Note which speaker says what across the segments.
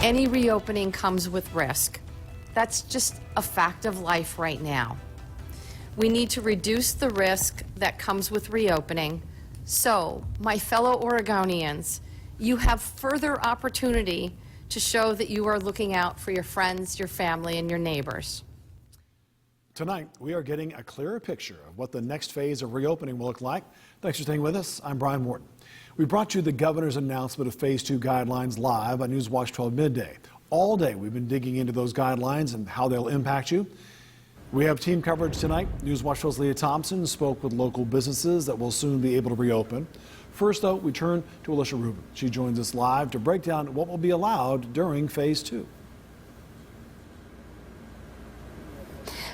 Speaker 1: Any reopening comes with risk. That's just a fact of life right now. We need to reduce the risk that comes with reopening. So, my fellow Oregonians, you have further opportunity to show that you are looking out for your friends, your family, and your neighbors.
Speaker 2: Tonight, we are getting a clearer picture of what the next phase of reopening will look like. Thanks for staying with us. I'm Brian Morton. We brought you the governor's announcement of Phase 2 guidelines live on Newswatch 12 midday. All day, we've been digging into those guidelines and how they'll impact you. We have team coverage tonight. Newswatch 12's Leah Thompson spoke with local businesses that will soon be able to reopen. First, though, we turn to Alicia Rubin. She joins us live to break down what will be allowed during Phase 2.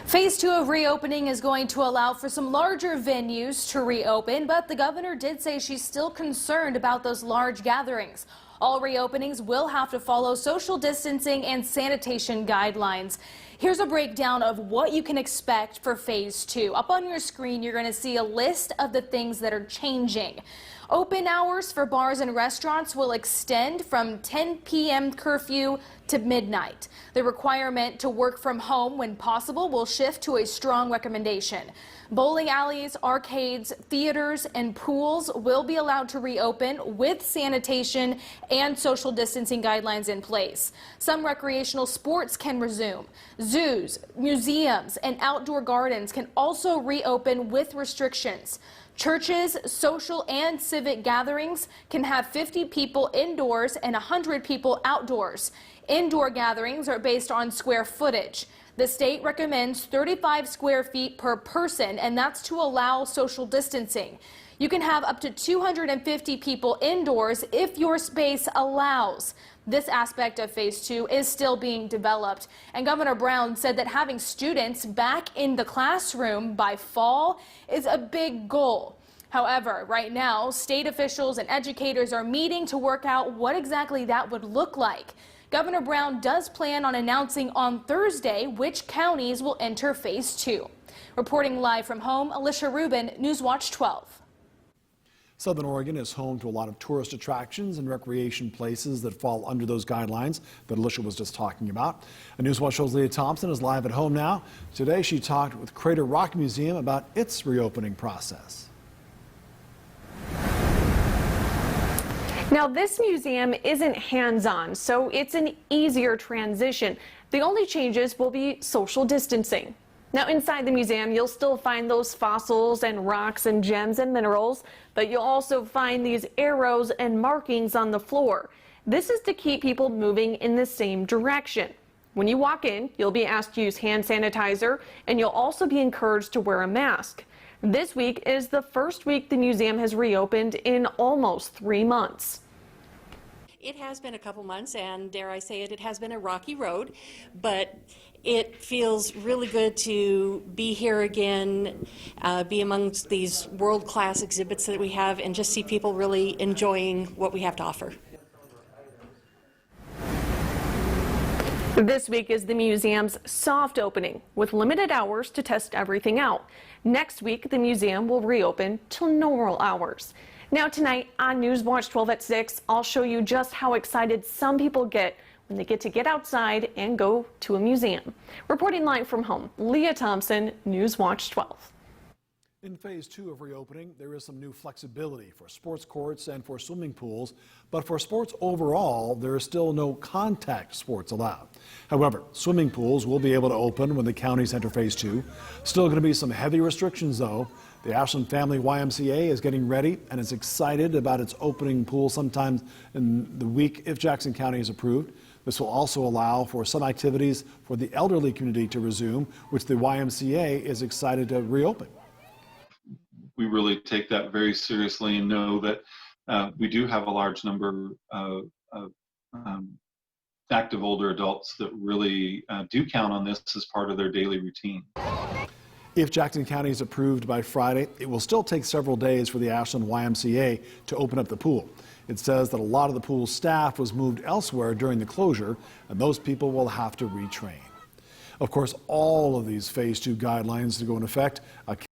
Speaker 3: Phase 2 of reopening is going to allow for some larger venues to reopen, but the governor did say she's still concerned about those large gatherings. All reopenings will have to follow social distancing and sanitation guidelines. Here's a breakdown of what you can expect for Phase 2. Up on your screen, you're going to see a list of the things that are changing. Open hours for bars and restaurants will extend from 10 p.m. curfew to midnight. The requirement to work from home when possible will shift to a strong recommendation. Bowling alleys, arcades, theaters, and pools will be allowed to reopen with sanitation and social distancing guidelines in place. Some recreational sports can resume. Zoos, museums, and outdoor gardens can also reopen with restrictions. Churches, social and civic gatherings can have 50 people indoors and 100 people outdoors. Indoor gatherings are based on square footage. The state recommends 35 square feet per person, and that's to allow social distancing. You can have up to 250 people indoors if your space allows. This aspect of Phase 2 is still being developed, and Governor Brown said that having students back in the classroom by fall is a big goal. However, right now, state officials and educators are meeting to work out what exactly that would look like. Governor Brown does plan on announcing on Thursday which counties will enter Phase 2. Reporting live from home, Alicia Rubin, Newswatch 12.
Speaker 2: Southern Oregon is home to a lot of tourist attractions and recreation places that fall under those guidelines that Alicia was just talking about. And Newswatch show's Leah Thompson is live at home now. Today she talked with Crater Rock Museum about its reopening process.
Speaker 4: Now, this museum isn't hands-on, so it's an easier transition. The only changes will be social distancing. Now, inside the museum, you'll still find those fossils and rocks and gems and minerals, but you'll also find these arrows and markings on the floor. This is to keep people moving in the same direction. When you walk in, you'll be asked to use hand sanitizer, and you'll also be encouraged to wear a mask. This week is the first week the museum has reopened in almost 3 months.
Speaker 5: It has been a couple months, and dare I say it, it has been a rocky road, but it feels really good to be here again, be amongst these world-class exhibits that we have, and just see people really enjoying what we have to offer.
Speaker 4: This week is the museum's soft opening, with limited hours to test everything out. Next week, the museum will reopen to normal hours. Now tonight on Newswatch 12 at 6, I'll show you just how excited some people get when they get outside and go to a museum. Reporting live from home, Leah Thompson, Newswatch 12.
Speaker 2: In Phase 2 of reopening, there is some new flexibility for sports courts and for swimming pools, but for sports overall, there is still no contact sports allowed. However, swimming pools will be able to open when the counties enter Phase 2. Still going to be some heavy restrictions, though. The Ashland Family YMCA is getting ready and is excited about its opening pool sometime in the week if Jackson County is approved. This will also allow for some activities for the elderly community to resume, which the YMCA is excited to reopen.
Speaker 6: We really take that very seriously and know that we do have a large number of active older adults that really do count on this as part of their daily routine.
Speaker 2: If Jackson County is approved by Friday, it will still take several days for the Ashland YMCA to open up the pool. It says that a lot of the pool staff was moved elsewhere during the closure, and those people will have to retrain. Of course, all of these Phase 2 guidelines to go in effect